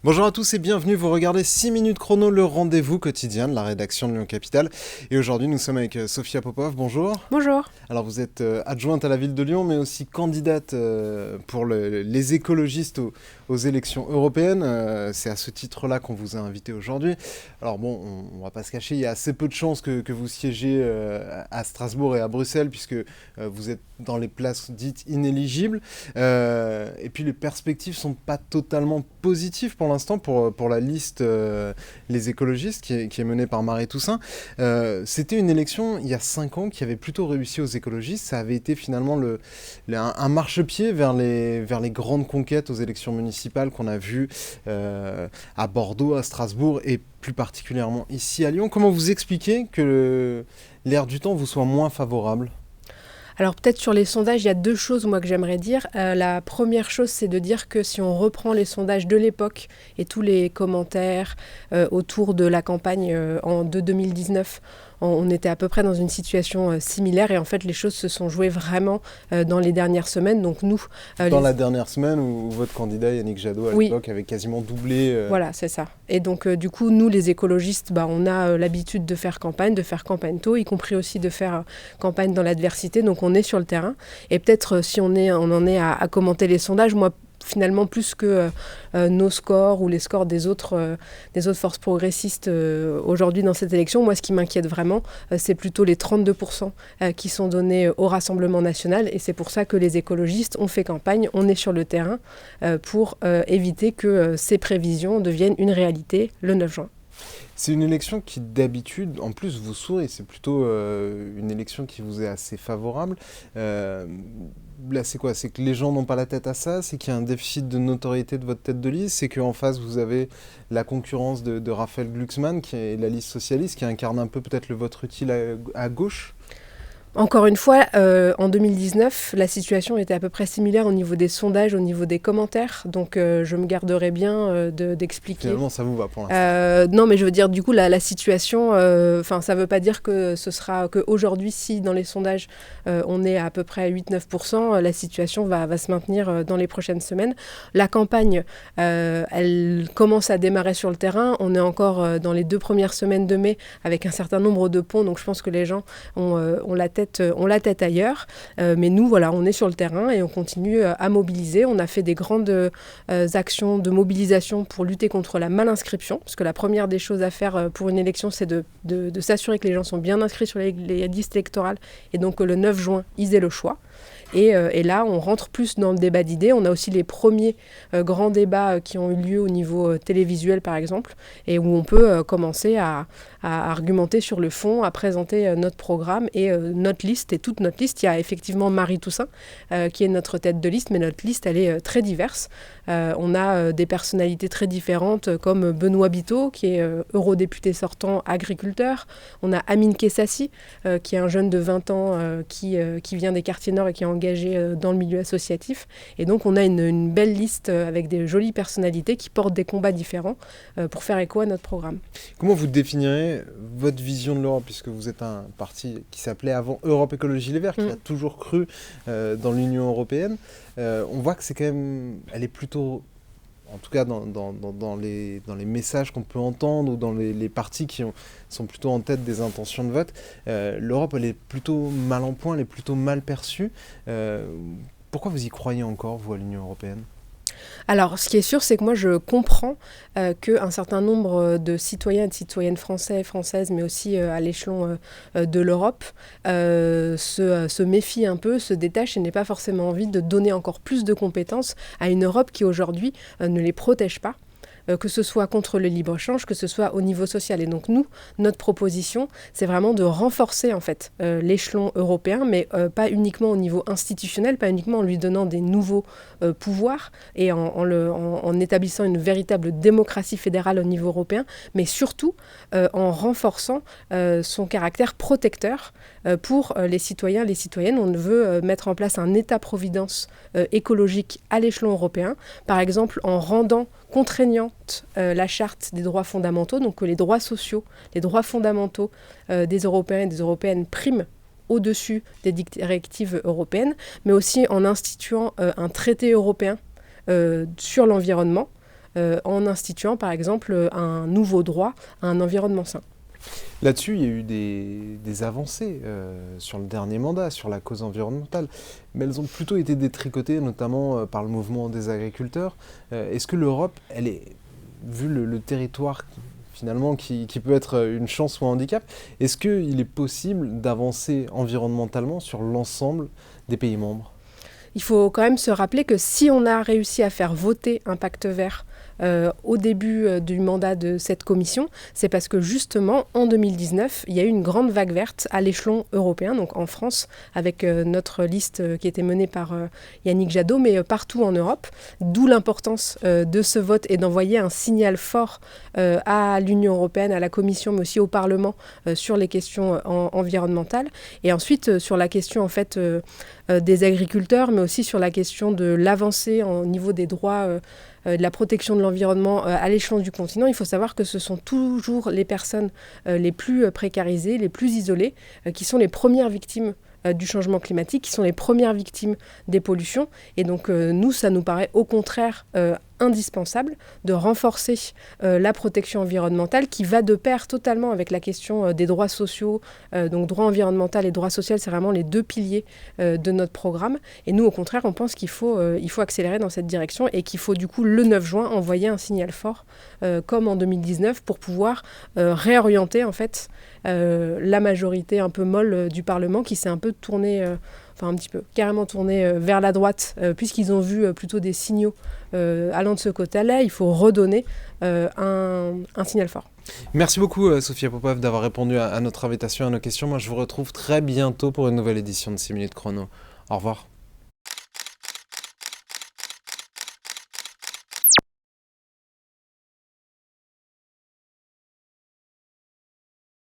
Bonjour à tous et bienvenue, vous regardez 6 minutes chrono, le rendez-vous quotidien de la rédaction de Lyon Capitale. Et aujourd'hui nous sommes avec Sophia Popov, bonjour. Bonjour. Alors vous êtes adjointe à la ville de Lyon mais aussi candidate pour les écologistes aux élections européennes. C'est à ce titre-là qu'on vous a invité aujourd'hui. Alors bon, on va pas se cacher, il y a assez peu de chances que vous siégez à Strasbourg et à Bruxelles puisque vous êtes dans les places dites inéligibles. Et puis les perspectives sont pas totalement positives pour l'instant pour la liste Les écologistes qui est menée par Marie Toussaint. C'était une élection il y a 5 ans qui avait plutôt réussi aux écologistes. Ça avait été finalement un marchepied vers les grandes conquêtes aux élections municipales qu'on a vues à Bordeaux, à Strasbourg et plus particulièrement ici à Lyon. Comment vous expliquez que l'air du temps vous soit moins favorable ? Alors peut-être sur les sondages, il y a deux choses moi que j'aimerais dire. La première chose, c'est de dire que si on reprend les sondages de l'époque et tous les commentaires autour de la campagne de 2019, on était à peu près dans une situation similaire et en fait les choses se sont jouées vraiment dans les dernières semaines. Donc nous, dans la dernière semaine où votre candidat Yannick Jadot à l'époque avait quasiment doublé. Voilà, c'est ça. Et donc du coup, nous les écologistes, on a l'habitude de faire campagne tôt, y compris aussi de faire campagne dans l'adversité. Donc on est sur le terrain. Et peut-être si on en est à commenter les sondages, moi finalement plus que nos scores ou les scores des autres forces progressistes aujourd'hui dans cette élection, moi ce qui m'inquiète vraiment, c'est plutôt les 32% qui sont donnés au Rassemblement national et c'est pour ça que les écologistes ont fait campagne, on est sur le terrain pour éviter que ces prévisions deviennent une réalité le 9 juin. C'est une élection qui d'habitude, en plus vous souriez, c'est plutôt une élection qui vous est assez favorable. Là c'est quoi ? C'est que les gens n'ont pas la tête à ça ? C'est qu'il y a un déficit de notoriété de votre tête de liste ? C'est qu'en face vous avez la concurrence de Raphaël Glucksmann, qui est la liste socialiste, qui incarne un peu peut-être le vote utile à gauche ? Encore une fois, en 2019, la situation était à peu près similaire au niveau des sondages, au niveau des commentaires. Donc, je me garderai bien d'expliquer. Finalement, ça vous va pour l'instant. Non, mais je veux dire, du coup, la situation, ça ne veut pas dire que ce sera qu'aujourd'hui, si dans les sondages, on est à peu près à 8-9%, la situation va se maintenir dans les prochaines semaines. La campagne, elle commence à démarrer sur le terrain. On est encore dans les 2 premières semaines de mai avec un certain nombre de ponts. Donc, je pense que les gens ont la tête ailleurs. Mais nous, voilà, on est sur le terrain et on continue à mobiliser. On a fait des grandes actions de mobilisation pour lutter contre la malinscription, parce que la première des choses à faire pour une élection, c'est de s'assurer que les gens sont bien inscrits sur les listes électorales et donc que le 9 juin, ils aient le choix. Et là, on rentre plus dans le débat d'idées. On a aussi les premiers grands débats qui ont eu lieu au niveau télévisuel, par exemple, et où on peut commencer à argumenter sur le fond, à présenter notre programme et notre liste. Et toute notre liste, il y a effectivement Marie Toussaint, qui est notre tête de liste, mais notre liste, elle est très diverse. On a des personnalités très différentes, comme Benoît Biteau, qui est eurodéputé sortant agriculteur. On a Amine Kessassi, qui est un jeune de 20 ans qui vient des quartiers nord et qui est engagé dans le milieu associatif. Et donc, on a une belle liste avec des jolies personnalités qui portent des combats différents pour faire écho à notre programme. Comment vous définirez votre vision de l'Europe, puisque vous êtes un parti qui s'appelait avant Europe Écologie Les Verts, qui a toujours cru dans l'Union européenne. On voit que c'est quand même, elle est plutôt, en tout cas dans les messages qu'on peut entendre ou dans les partis qui sont plutôt en tête des intentions de vote, l'Europe elle est plutôt mal en point, elle est plutôt mal perçue. Pourquoi vous y croyez encore, vous, à l'Union européenne ? Alors, ce qui est sûr, c'est que moi, je comprends qu'un certain nombre de citoyens et de citoyennes français et françaises, mais aussi à l'échelon de l'Europe, se méfient un peu, se détachent et n'aient pas forcément envie de donner encore plus de compétences à une Europe qui, aujourd'hui, ne les protège pas. Que ce soit contre le libre-échange, que ce soit au niveau social. Et donc nous, notre proposition, c'est vraiment de renforcer en fait l'échelon européen, mais pas uniquement au niveau institutionnel, pas uniquement en lui donnant des nouveaux pouvoirs et en établissant une véritable démocratie fédérale au niveau européen, mais surtout en renforçant son caractère protecteur pour les citoyens, les citoyennes. On veut mettre en place un État-providence écologique à l'échelon européen, par exemple en rendant contraignante la charte des droits fondamentaux, donc que les droits sociaux, les droits fondamentaux des Européens et des Européennes priment au-dessus des directives européennes, mais aussi en instituant un traité européen sur l'environnement en instituant par exemple un nouveau droit à un environnement sain. Là-dessus, il y a eu des avancées sur le dernier mandat, sur la cause environnementale, mais elles ont plutôt été détricotées, notamment par le mouvement des agriculteurs. Est-ce que l'Europe, elle est, vu le territoire finalement qui peut être une chance ou un handicap, est-ce qu'il est possible d'avancer environnementalement sur l'ensemble des pays membres ? Il faut quand même se rappeler que si on a réussi à faire voter un pacte vert au début du mandat de cette commission, c'est parce que justement, en 2019, il y a eu une grande vague verte à l'échelon européen, donc en France, avec notre liste qui était menée par Yannick Jadot, mais partout en Europe, d'où l'importance de ce vote et d'envoyer un signal fort à l'Union européenne, à la Commission, mais aussi au Parlement sur les questions environnementales. Et ensuite, sur la question en fait des agriculteurs, mais aussi sur la question de l'avancée au niveau des droits de la protection de l'environnement à l'échelon du continent. Il faut savoir que ce sont toujours les personnes les plus précarisées, les plus isolées, qui sont les premières victimes du changement climatique, qui sont les premières victimes des pollutions. Et donc nous, ça nous paraît au contraire indispensable de renforcer la protection environnementale qui va de pair totalement avec la question des droits sociaux. Donc droit environnemental et droit social, c'est vraiment les deux piliers de notre programme. Et nous, au contraire, on pense qu'il faut accélérer dans cette direction et qu'il faut du coup le 9 juin envoyer un signal fort comme en 2019 pour pouvoir réorienter en fait la majorité un peu molle du Parlement qui s'est un peu tournée, un petit peu carrément tournée vers la droite puisqu'ils ont vu plutôt des signaux allant de ce côté-là. Il faut redonner un signal fort. Merci beaucoup Sophia Popov d'avoir répondu à notre invitation, à nos questions. Moi je vous retrouve très bientôt pour une nouvelle édition de 6 minutes chrono. Au revoir.